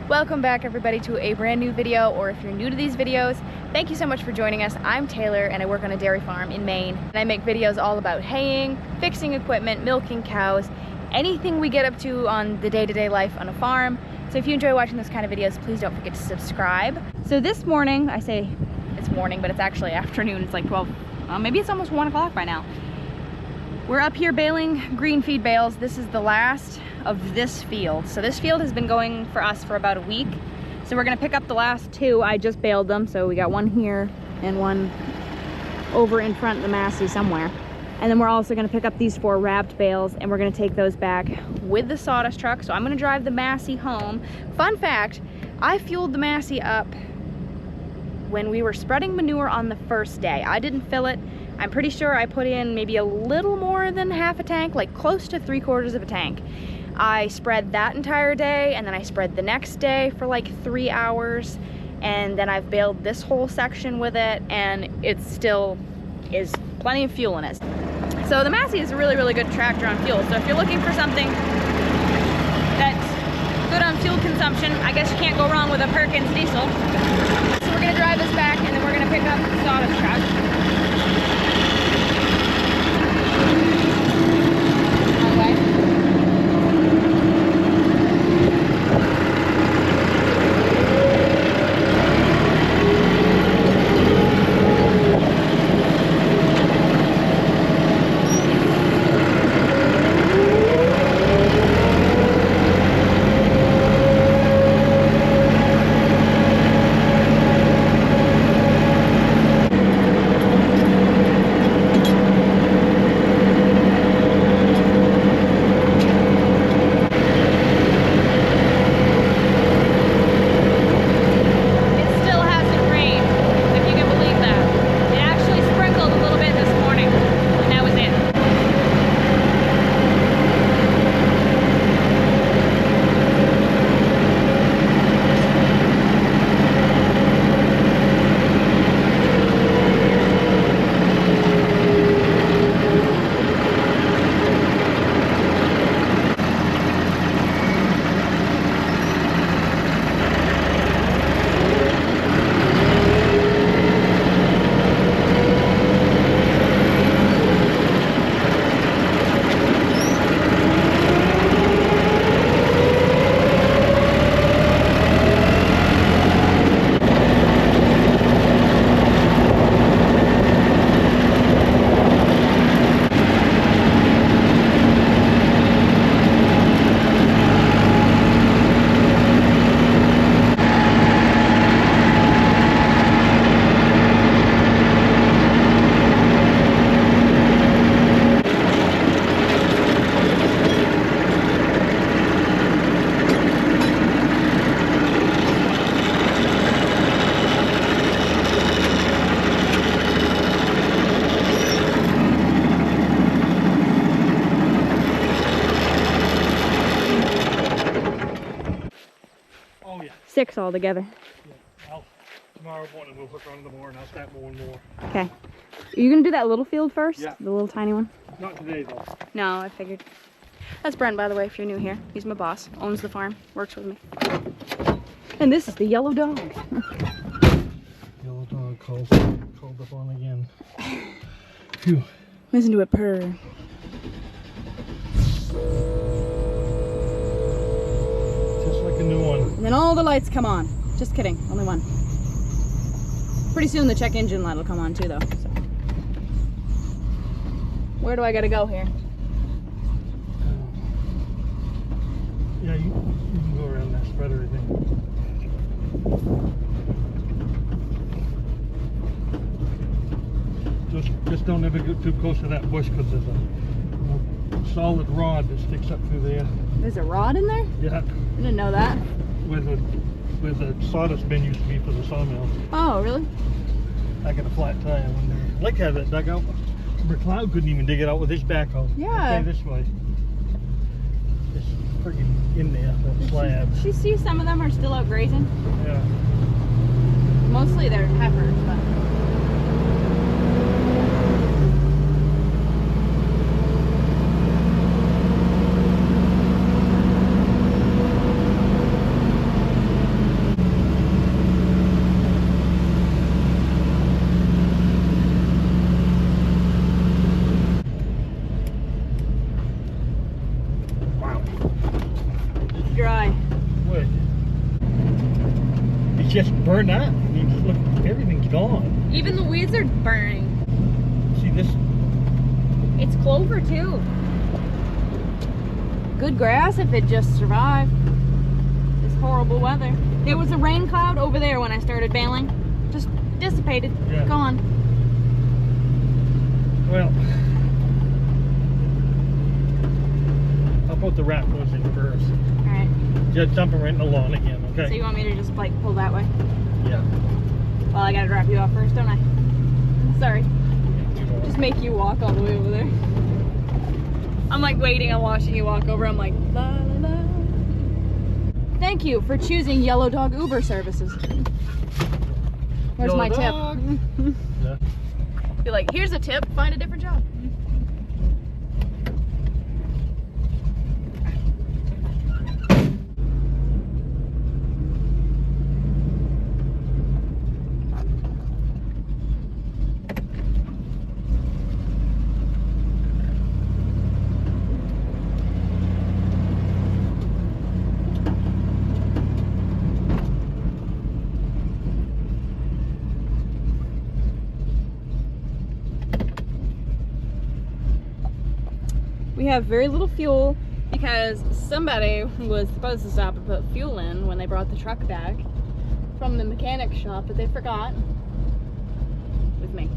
Welcome back everybody to a brand new video, or if you're new to these videos, thank you so much for joining us. I'm Taylor and I work on a dairy farm in Maine, and I make videos all about haying, fixing equipment, milking cows, anything we get up to on the day-to-day life on a farm. So if you enjoy watching those kind of videos, please don't forget to subscribe. So this morning, I say it's morning, but it's actually afternoon. It's like 12, maybe it's almost 1 o'clock by now. We're up here baling green feed bales. This is the last of this field. So this field has been going for us for about a week. So we're gonna pick up the last two. I just baled them. So we got one here and one over in front of the Massey somewhere. And then we're also gonna pick up these 4 wrapped bales and we're gonna take those back with the sawdust truck. So I'm gonna drive the Massey home. Fun fact, I fueled the Massey up when we were spreading manure on the first day. I didn't fill it. I'm pretty sure I put in maybe a little more than half a tank, like close to 3/4 of a tank. I spread that entire day, and then I spread the next day for like 3 hours, and then I've baled this whole section with it, and it still is plenty of fuel in it. So the Massey is a really, really good tractor on fuel. So if you're looking for something that's good on fuel consumption, I guess you can't go wrong with a Perkins diesel. So we're gonna drive this back, and then we're gonna pick up the sawdust truck. Oh yeah. 6 altogether. Yeah. Tomorrow morning we'll hook onto the more and I'll start mowing more. Okay. Are you gonna do that little field first? Yeah. The little tiny one? Not today though. No, I figured. That's Brent, by the way, if you're new here. He's my boss, owns the farm, works with me. And this is the yellow dog. Yellow dog called up on again. Phew. Listen to it purr. Just like a new one. And then all the lights come on. Just kidding, only one. Pretty soon the check engine light will come on too though. So. Where do I gotta go here? Yeah, you can go around that spreader, I think. Just don't ever get too close to that bush because there's a solid rod that sticks up through there. There's a rod in there? Yeah. I didn't know that. Where the sawdust bin used to be for the sawmill. Oh, really? I got a flat tire one day. I'd like to have that dug out. McLeod couldn't even dig it out with his backhoe. Yeah. Okay, this way. It's freaking in there, that slab. Did you see some of them are still out grazing? Yeah. Mostly they're heifers, but... just burned up. I mean, look, everything's gone. Even the weeds are burning. See this? It's clover too. Good grass if it just survived this horrible weather. There was a rain cloud over there when I started baling. Just dissipated, Yeah. gone. Well, how about the rat goes in first? All right. Just dump it right in the lawn again, okay? So you want me to just like pull that way? Yeah. Well, I gotta drop you off first, don't I? Sorry. You know. Just make you walk all the way over there. I'm like waiting on watching you walk over. I'm like, la la la. Thank you for choosing Yellow Dog Uber services. Where's Yellow my dog. tip? Yeah. Be like, here's a tip, find a different job. We have very little fuel because somebody was supposed to stop and put fuel in when they brought the truck back from the mechanic shop, but they forgot with me.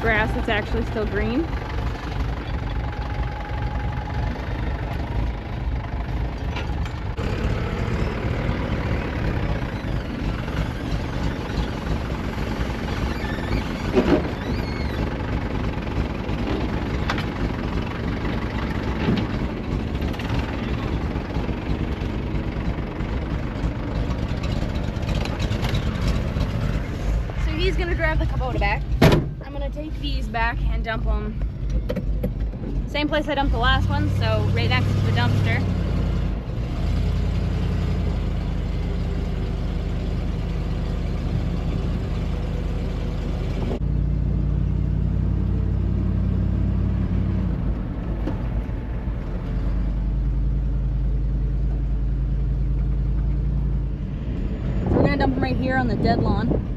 Grass that's actually still green. So he's gonna grab the Kubota back. I'm gonna take these back and dump them same place I dumped the last one, so right next to the dumpster. So we're gonna dump them right here on the dead lawn.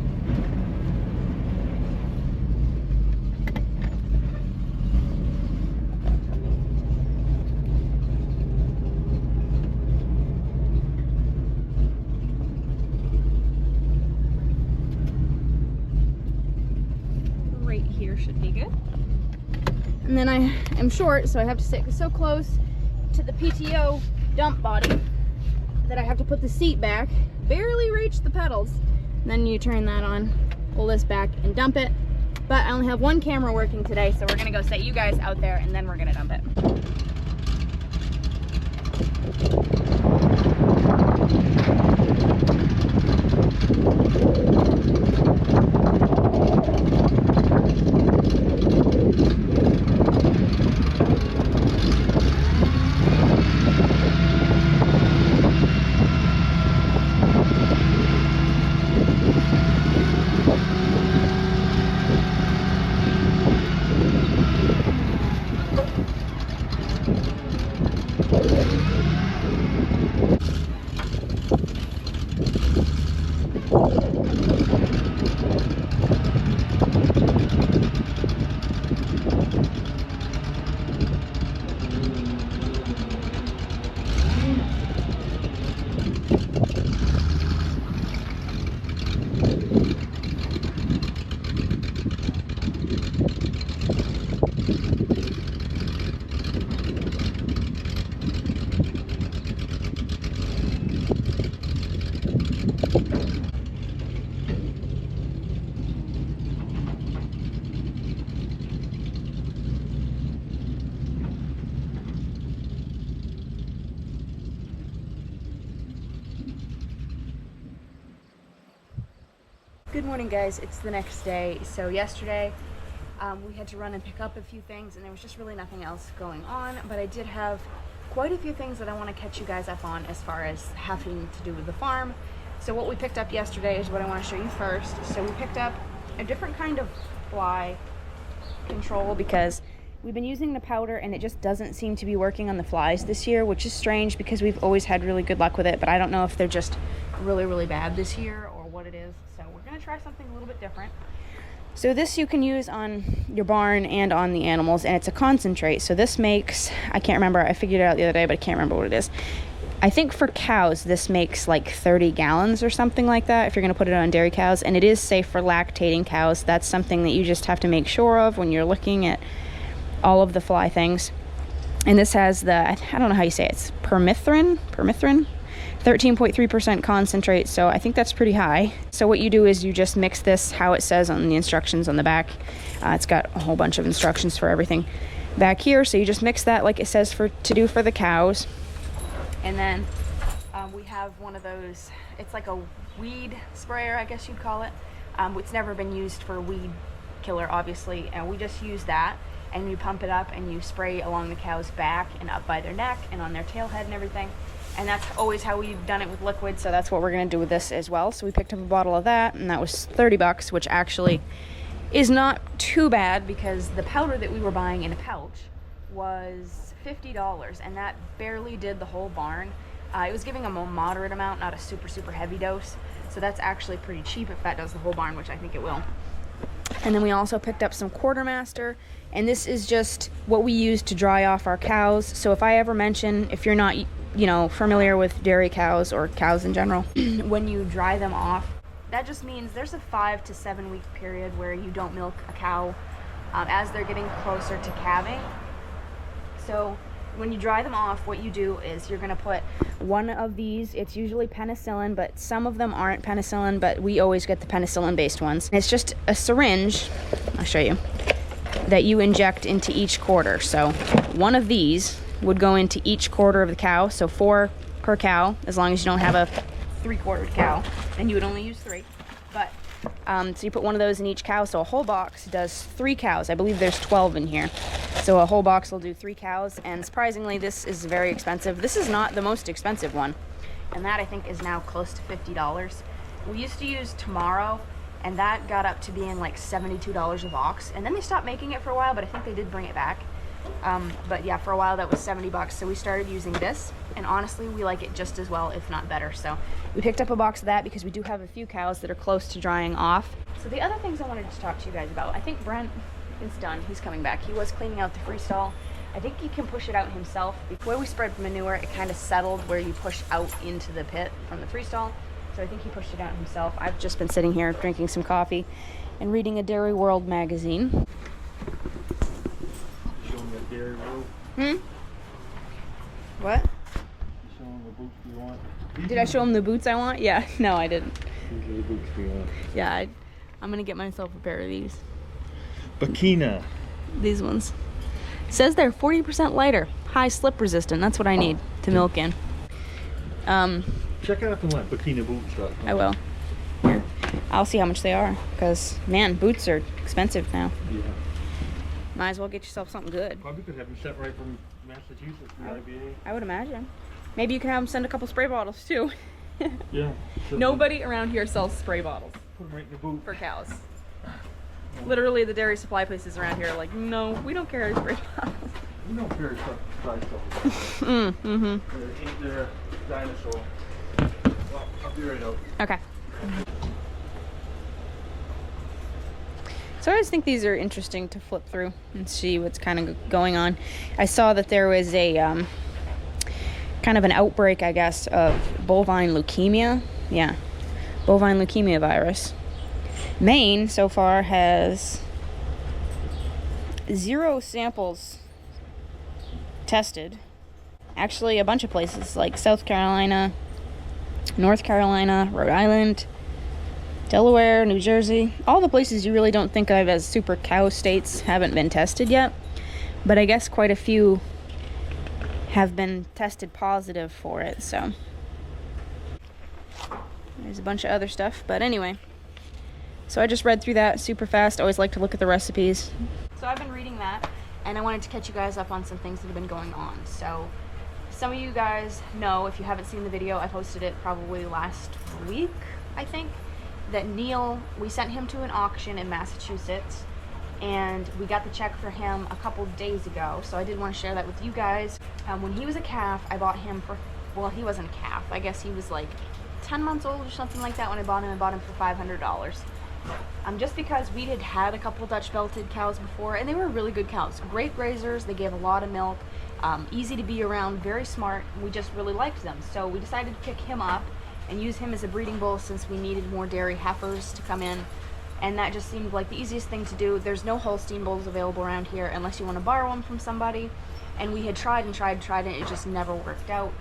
Should be good. And then I am short, so I have to sit so close to the PTO dump body that I have to put the seat back, barely reach the pedals. And then you turn that on, pull this back and dump it. But I only have one camera working today, so we're gonna go set you guys out there and then we're gonna dump it. Good morning, guys. It's the next day. So yesterday we had to run and pick up a few things, and there was just really nothing else going on, but I did have quite a few things that I want to catch you guys up on as far as having to do with the farm. So what we picked up yesterday is what I want to show you first. So we picked up a different kind of fly control because we've been using the powder and it just doesn't seem to be working on the flies this year, which is strange because we've always had really good luck with it, but I don't know if they're just really bad this year or what it is. So we're going to try something a little bit different. So this you can use on your barn and on the animals, and it's a concentrate. So this makes, I can't remember, I figured it out the other day, but I can't remember what it is. I think for cows this makes like 30 gallons or something like that if you're going to put it on dairy cows, and it is safe for lactating cows. That's something that you just have to make sure of when you're looking at all of the fly things. And this has the, I don't know how you say it, it's permethrin, 13.3% concentrate, so I think that's pretty high. So what you do is you just mix this how it says on the instructions on the back. It's got a whole bunch of instructions for everything back here, so you just mix that like it says to do for the cows. And then we have one of those, it's like a weed sprayer, I guess you'd call it. It's never been used for weed killer, obviously, and we just use that, and you pump it up and you spray along the cow's back and up by their neck and on their tail head and everything. And that's always how we've done it with liquid, so that's what we're going to do with this as well. So we picked up a bottle of that, and that was 30 bucks, which actually is not too bad because the powder that we were buying in a pouch was $50, and that barely did the whole barn. It was giving a more moderate amount, not a super heavy dose, so that's actually pretty cheap if that does the whole barn, which I think it will. And then we also picked up some quartermaster, and this is just what we use to dry off our cows. So if I ever mention, if you're not, you know, familiar with dairy cows or cows in general, when you dry them off, that just means there's a 5 to 7 week period where you don't milk a cow as they're getting closer to calving. So when you dry them off, what you do is you're going to put one of these, it's usually penicillin, but some of them aren't penicillin, but we always get the penicillin based ones. It's just a syringe, I'll show you, that you inject into each quarter. So one of these would go into each quarter of the cow, so 4 per cow, as long as you don't have a 3/4 cow, and you would only use 3. But so you put one of those in each cow, so a whole box does 3 cows. I believe there's 12 in here, so a whole box will do 3 cows. And surprisingly, this is very expensive. This is not the most expensive one, and that I think is now close to $50. We used to use Tomorrow, and that got up to being like $72 a box, and then they stopped making it for a while, but I think they did bring it back. But yeah, for a while that was 70 bucks, so we started using this, and honestly we like it just as well, if not better. So we picked up a box of that because we do have a few cows that are close to drying off. So the other things I wanted to talk to you guys about, I think Brent is done, he's coming back. He was cleaning out the freestall. I think he can push it out himself. Where we spread manure, it kind of settled where you push out into the pit from the freestall, so I think he pushed it out himself. I've just been sitting here drinking some coffee and reading a Dairy World magazine. Dairy World. What? You show them the boots you want. Did I show him the boots I want? Yeah, no, I didn't. These are the boots we want. Yeah, I'm gonna get myself a pair of these. Bikina. These ones. It says they're 40% lighter, high slip resistant. That's what I need to milk in. Check out the one, bikinaboots.com. I will. Here. I'll see how much they are, because man, boots are expensive now. Yeah. Might as well get yourself something good. Probably could have them sent right from Massachusetts, the IBA. I would imagine. Maybe you can have them send a couple spray bottles too. Yeah. Nobody around here sells spray bottles Put them right in the boot. for cows. Literally, the dairy supply places around here are like, no, we don't carry spray bottles. We don't carry dry stuff. They're a dinosaur. Well, I'll be right out. Okay. So I always think these are interesting to flip through and see what's kind of going on. I saw that there was a kind of an outbreak, I guess, of bovine leukemia. Yeah, bovine leukemia virus. Maine so far has 0 samples tested. Actually, a bunch of places like South Carolina, North Carolina, Rhode Island, Delaware, New Jersey, all the places you really don't think of as super cow states haven't been tested yet, but I guess quite a few have been tested positive for it. So there's a bunch of other stuff, but anyway, So I just read through that super fast. I always like to look at the recipes. So I've been reading that, and I wanted to catch you guys up on some things that have been going on. So some of you guys know, if you haven't seen the video, I posted it probably last week, I think, that Neil, we sent him to an auction in Massachusetts, and we got the check for him a couple days ago. So I did want to share that with you guys. When he was a calf, I bought him for, well, he wasn't a calf. I guess he was like 10 months old or something like that when I bought him for $500. Just because we had a couple Dutch belted cows before, and they were really good cows. Great grazers, they gave a lot of milk, easy to be around, very smart. We just really liked them. So we decided to pick him up and use him as a breeding bull since we needed more dairy heifers to come in. And that just seemed like the easiest thing to do. There's no Holstein bulls available around here unless you want to borrow them from somebody. And we had tried and tried and it just never worked out.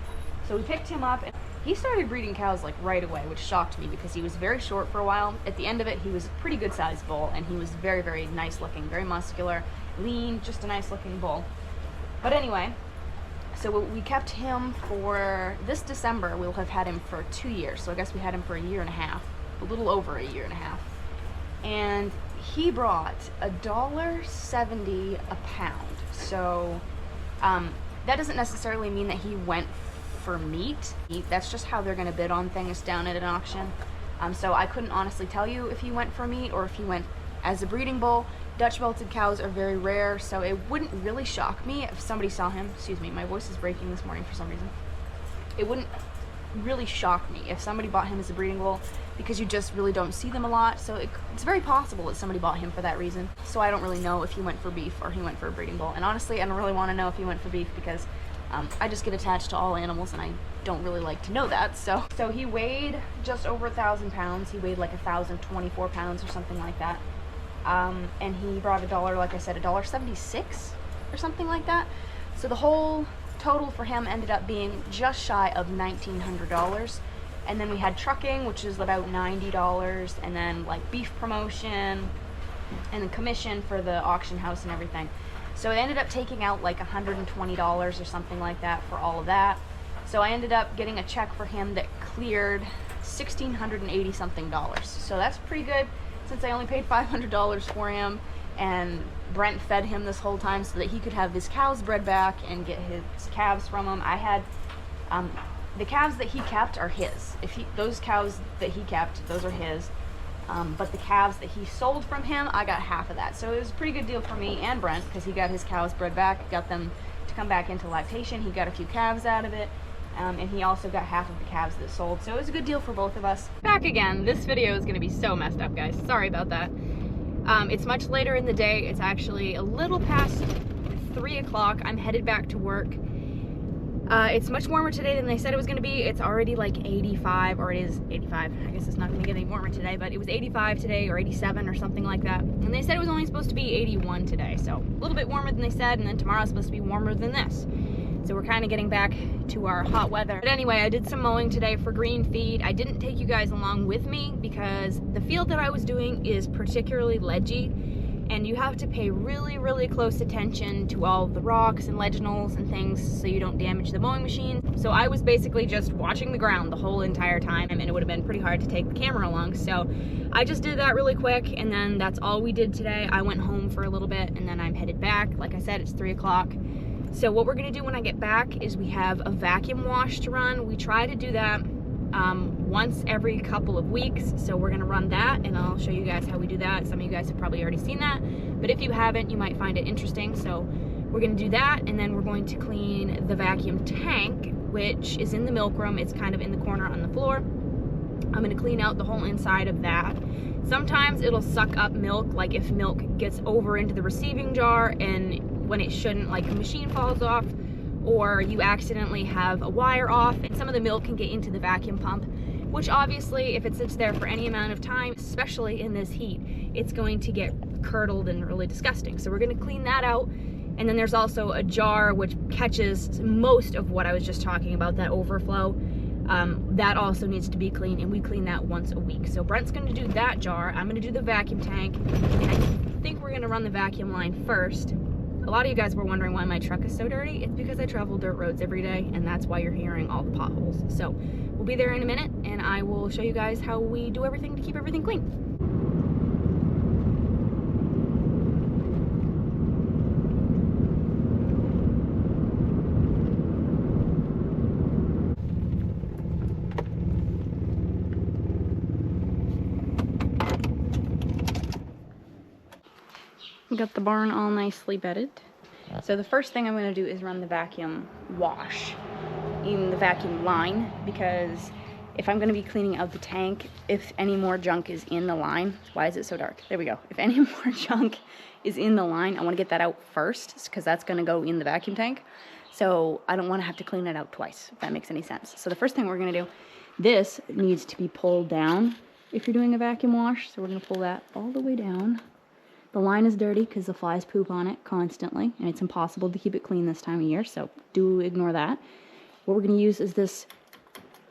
So we picked him up, and he started breeding cows like right away, which shocked me because he was very short for a while. At the end of it, he was a pretty good sized bull, and he was very, very nice looking, very muscular, lean, just a nice looking bull. But anyway, so we kept him for this December. We'll have had him for 2 years. So I guess we had him for a year and a half, a little over a year and a half. And he brought $1.70 a pound. So that doesn't necessarily mean that he went for meat. That's just how they're going to bid on things down at an auction. So I couldn't honestly tell you if he went for meat or if he went as a breeding bull. Dutch belted cows are very rare, so it wouldn't really shock me if somebody saw him. Excuse me, my voice is breaking this morning for some reason. It wouldn't really shock me if somebody bought him as a breeding bull, because you just really don't see them a lot. So it's very possible that somebody bought him for that reason. So I don't really know if he went for beef or he went for a breeding bull. And honestly, I don't really want to know if he went for beef because I just get attached to all animals and I don't really like to know that. So he weighed just over 1,000 pounds. He weighed like 1,024 pounds or something like that. And he brought like I said, $1.76 or something like that. So the whole total for him ended up being just shy of $1,900. And then we had trucking, which is about $90, and then like beef promotion and then commission for the auction house and everything. So it ended up taking out like $120 or something like that for all of that. So I ended up getting a check for him that cleared $1,680 something. So that's pretty good since I only paid $500 for him, and Brent fed him this whole time so that he could have his cows bred back and get his calves from him. I had the calves that he kept are his. Those cows that he kept, those are his. But the calves that he sold from him, I got half of that. So it was a pretty good deal for me and Brent because he got his cows bred back, got them to come back into lactation. He got a few calves out of it, and he also got half of the calves that sold. So it was a good deal for both of us. Back again. This video is going to be so messed up, guys. Sorry about that. It's much later in the day. It's actually a little past 3 o'clock. I'm headed back to work. It's much warmer today than they said it was going to be. It's already like 85, or it is 85. I guess it's not going to get any warmer today, but it was 85 today or 87 or something like that. And they said it was only supposed to be 81 today, so a little bit warmer than they said, and then tomorrow's supposed to be warmer than this. So we're kind of getting back to our hot weather. But anyway, I did some mowing today for green feed. I didn't take you guys along with me because the field that I was doing is particularly ledgy, and you have to pay really, really close attention to all the rocks and legionels and things so you don't damage the mowing machine. So I was basically just watching the ground the whole entire time, and it would have been pretty hard to take the camera along. So I just did that really quick, and then that's all we did today. I went home for a little bit, and then I'm headed back. Like I said, it's 3 o'clock. So what we're gonna do when I get back is we have a vacuum wash to run. We try to do that once every couple of weeks. So we're gonna run that, and I'll show you guys how we do that. Some of you guys have probably already seen that, but if you haven't, you might find it interesting. So we're gonna do that, and then we're going to clean the vacuum tank, which is in the milk room. It's kind of in the corner on the floor. I'm gonna clean out the whole inside of that. Sometimes it'll suck up milk, like if milk gets over into the receiving jar and when it shouldn't, like a machine falls off, or you accidentally have a wire off, and some of the milk can get into the vacuum pump, which obviously if it sits there for any amount of time, especially in this heat, it's going to get curdled and really disgusting. So we're gonna clean that out. And then there's also a jar which catches most of what I was just talking about, that overflow. That also needs to be cleaned, and we clean that once a week. So Brent's gonna do that jar, I'm gonna do the vacuum tank, and I think we're gonna run the vacuum line first. A lot of you guys were wondering why my truck is so dirty. It's because I travel dirt roads every day, and that's why you're hearing all the potholes. So we'll be there in a minute, and I will show you guys how we do everything to keep everything clean. We got the barn all nicely bedded. So the first thing I'm going to do is run the vacuum wash in the vacuum line, because if I'm going to be cleaning out the tank, if any more junk is in the line, why is it so dark? There we go. If any more junk is in the line, I want to get that out first, because that's going to go in the vacuum tank. So I don't want to have to clean it out twice, if that makes any sense. So the first thing we're going to do, this needs to be pulled down if you're doing a vacuum wash. So we're going to pull that all the way down. The line is dirty because the flies poop on it constantly, and it's impossible to keep it clean this time of year, so do ignore that. What we're going to use is this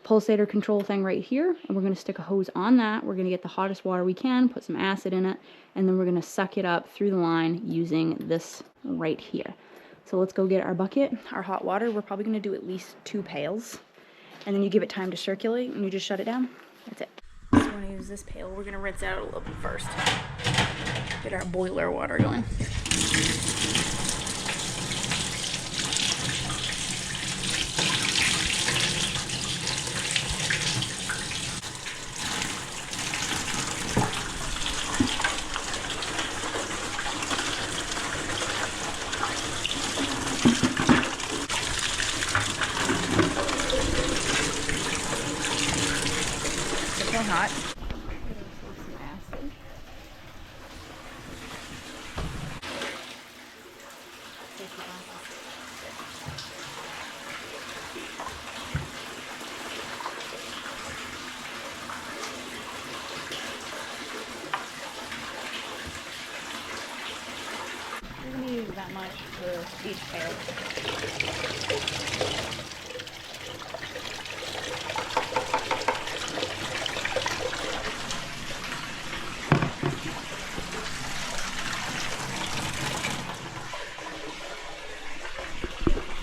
pulsator control thing right here, and we're going to stick a hose on that. We're going to get the hottest water we can, put some acid in it, and then we're going to suck it up through the line using this right here. So let's go get our bucket, our hot water. We're probably going to do at least 2 pails, and then you give it time to circulate, and you just shut it down. That's it. So we're going to use this pail. We're going to rinse out a little bit first. Get our boiler water going. It's so hot. We're going to use that much for each pail.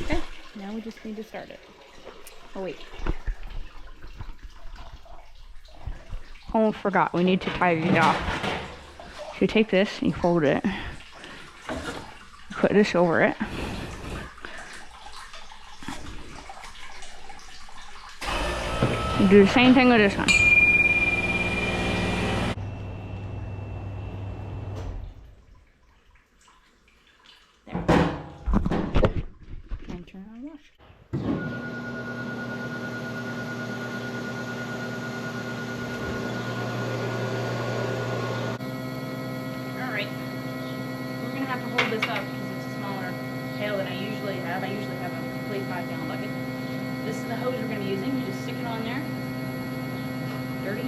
Okay, now we just need to start it. Oh wait. Almost forgot, we need to tidy it off. So you take this and you fold it. Put this over it. And do the same thing with this one. There. And turn on and wash. Alright. We're going to have to hold this up because it's a smaller pail than I usually have. I usually have a complete 5-gallon bucket. This is the hose we're going to be using. You just stick it on there. Dirty. You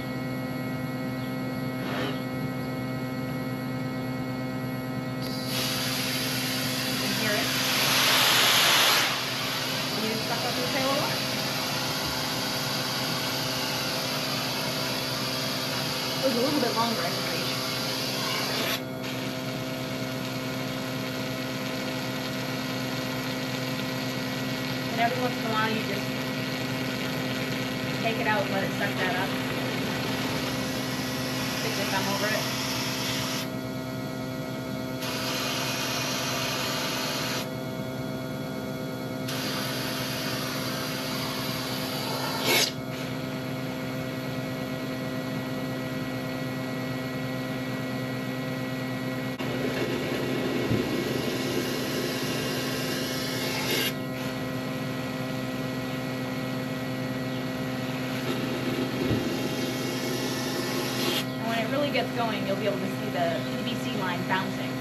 can hear it. And you just suck up your pail of water. It was a little bit longer, I can reach. And every once in a while you just take it out and let it suck that up. Stick your thumb over it. Gets going, you'll be able to see the PVC line bouncing.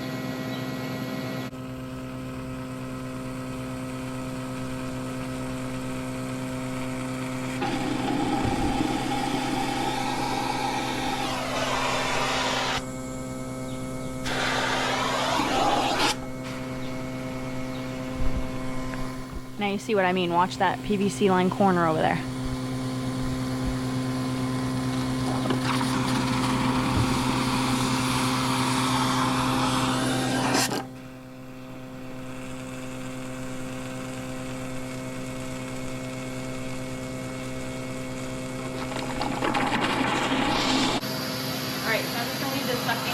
Now you see what I mean. Watch that PVC line corner over there.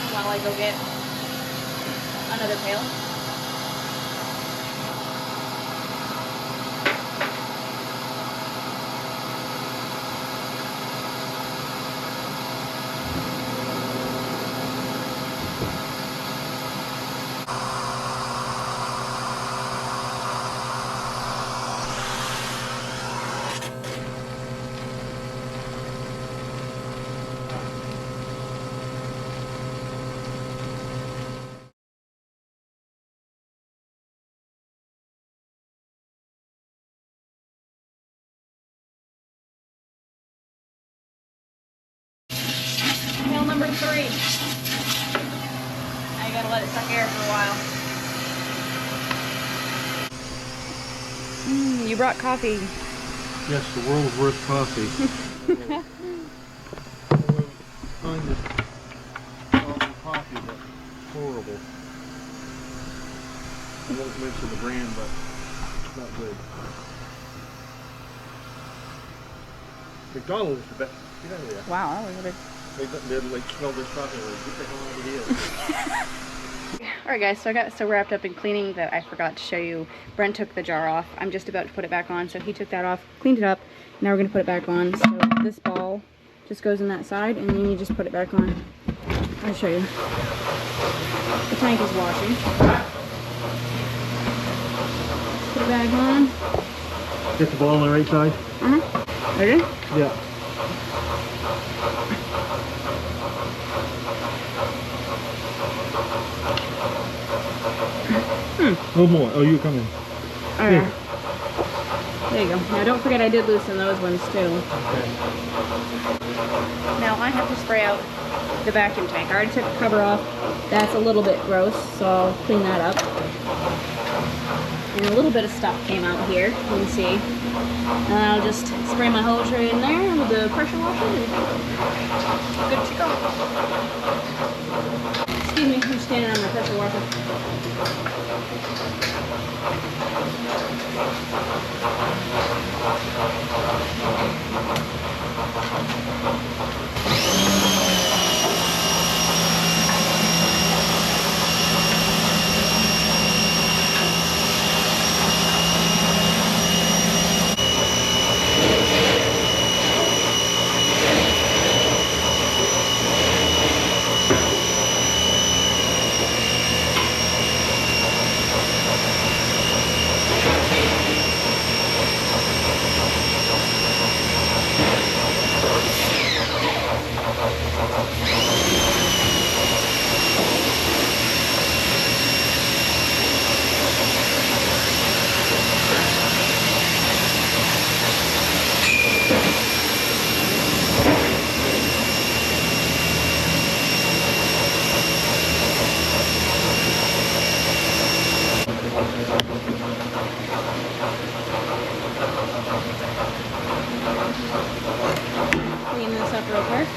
While I go get another pail. 3. Now you gotta let it suck air for a while. You brought coffee. Yes, the world's worst coffee. Find this coffee that's horrible. I won't mention the brand, but it's not good. McDonald's is the best. Get out of there. Wow, that was a big... They like smell this coffee. Like, get the hell out of here. Alright guys, so I got so wrapped up in cleaning that I forgot to show you. Brent took the jar off. I'm just about to put it back on, so he took that off, cleaned it up. Now we're going to put it back on. So this ball just goes in that side, and then you just put it back on. I'll show you. The tank is washing. Put it back on. Get the ball on the right side? Ready? Yeah. No more. Oh, you're coming. Alright. There you go. Now don't forget I did loosen those ones too. Okay. Now I have to spray out the vacuum tank. I already took the cover off. That's a little bit gross, so I'll clean that up. And a little bit of stuff came out here, you can see. And I'll just spray my hose right in there with the pressure washer and good to go. Excuse me, I'm standing on my pressure washer. Clean this up real quick.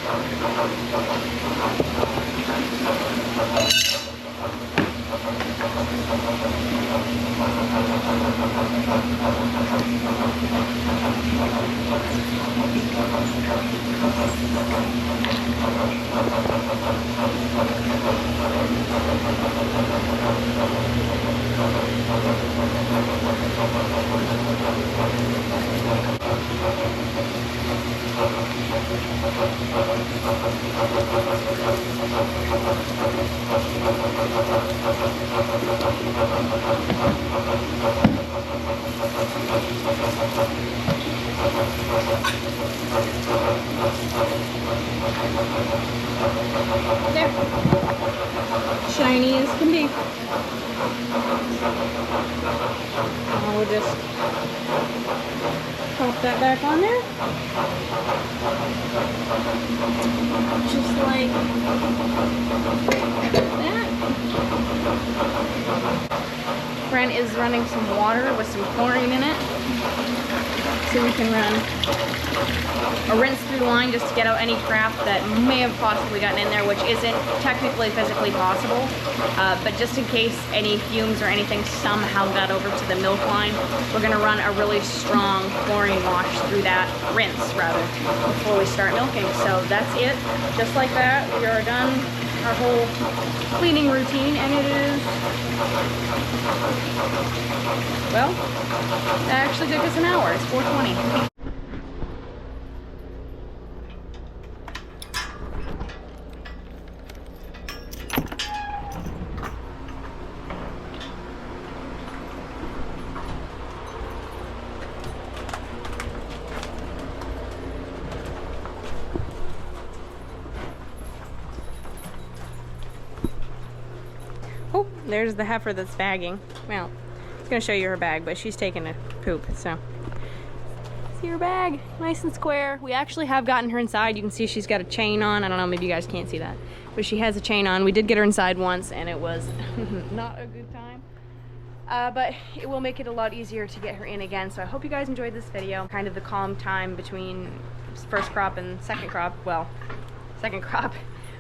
There. Shiny as can be. We'll just pop that back on there. Just like that. Brent is running some water with some chlorine in it. So we can run a rinse through line just to get out any crap that may have possibly gotten in there, which isn't technically physically possible. But just in case any fumes or anything somehow got over to the milk line, we're going to run a really strong chlorine wash through that, rinse rather, before we start milking. So that's it. Just like that, we are done our whole cleaning routine, and it is, well, that actually took us an hour. It's 4:20. Oh, there's the heifer that's bagging. Well, it's gonna show you her bag, but she's taking a poop, so See her bag, nice and square. We actually have gotten her inside. You can see she's got a chain on. I don't know, maybe you guys can't see that, but she has a chain on. We did get her inside once and it was not a good time. But it will make it a lot easier to get her in again. So I hope you guys enjoyed this video. Kind of the calm time between first crop and second crop. Well, second crop,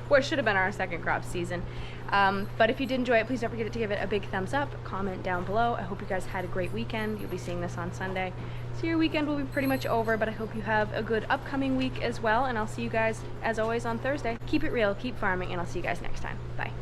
what should have been our second crop season. But if you did enjoy it, please don't forget to give it a big thumbs up, comment down below. I hope you guys had a great weekend. You'll be seeing this on Sunday. So your weekend will be pretty much over, but I hope you have a good upcoming week as well. And I'll see you guys, as always, on Thursday. Keep it real, keep farming, and I'll see you guys next time. Bye.